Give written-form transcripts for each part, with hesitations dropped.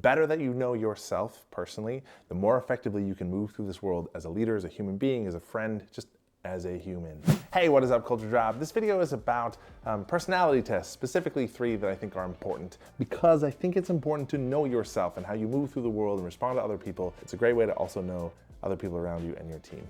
better that you know yourself personally, the more effectively you can move through this world as a leader, as a human being, as a friend, just as a human. Hey, what is up, Culture Drop? This video is about personality tests, specifically 3 that I think are important, because I think it's important to know yourself and how you move through the world and respond to other people. It's a great way to also know other people around you and your team.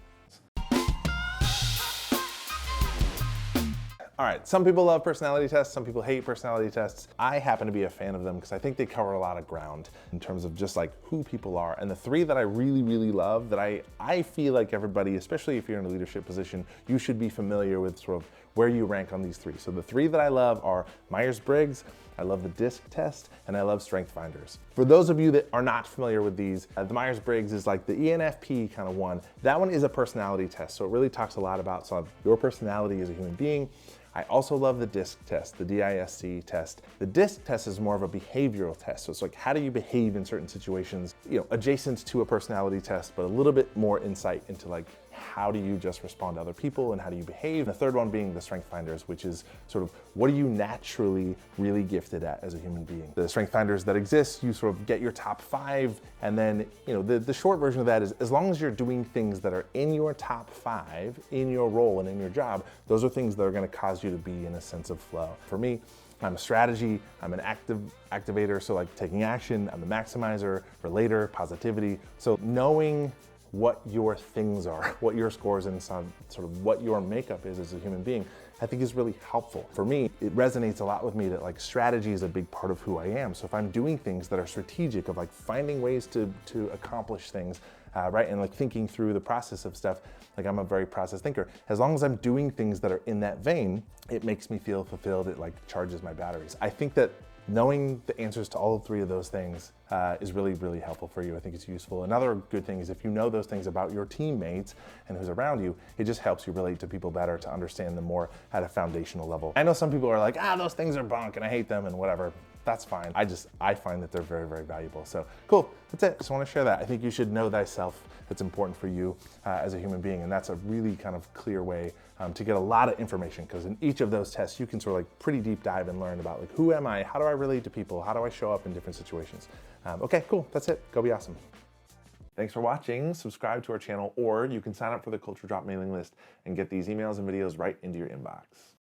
All right, some people love personality tests, some people hate personality tests. I happen to be a fan of them because I think they cover a lot of ground in terms of just like who people are. And the 3 that I really love, that I feel like everybody, especially if you're in a leadership position, you should be familiar with sort of where you rank on these 3. So the 3 that I love are MyersBriggs, I love the DISC test, and I love StrengthFinders. For those of you that are not familiar with these, the Myers-Briggs is like the ENFP kind of one. That one is a personality test, so it really talks a lot about your personality as a human being. I also love the DISC test, the DISC test. The DISC test is more of a behavioral test. So it's like, how do you behave in certain situations, adjacent to a personality test, but a little bit more insight into like, how do you just respond to other people and how do you behave? And the third one being the StrengthFinders, which is sort of, what are you naturally really gifted at as a human being? The StrengthFinders that exist, you sort of get your top 5, and then, the short version of that is, as long as you're doing things that are in your top 5, in your role and in your job, those are things that are gonna cause you to be in a sense of flow. For me, I'm a strategy, I'm an activator, so like taking action, I'm a maximizer, relator, positivity. So knowing what your things are, what your scores and sort of what your makeup is as a human being, I think is really helpful. For me, it resonates a lot with me that like strategy is a big part of who I am. So if I'm doing things that are strategic, of like finding ways to accomplish things, right, and like thinking through the process of stuff, like I'm a very process thinker. As long as I'm doing things that are in that vein, it makes me feel fulfilled, it like charges my batteries. I think that knowing the answers to all 3 of those things is really helpful for you. I think it's useful. Another good thing is if you know those things about your teammates and who's around you, it just helps you relate to people better, to understand them more at a foundational level. I know some people are like, those things are bunk and I hate them and whatever. That's fine. I find that they're very valuable. So cool, that's it. Just want to share that. I think you should know thyself. It's important for you as a human being, and that's a really kind of clear way to get a lot of information, because in each of those tests, you can sort of like pretty deep dive and learn about like, who am I? How do I relate to people? How do I show up in different situations? Okay, cool, that's it. Go be awesome. Thanks for watching. Subscribe to our channel, or you can sign up for the Culture Drop mailing list and get these emails and videos right into your inbox.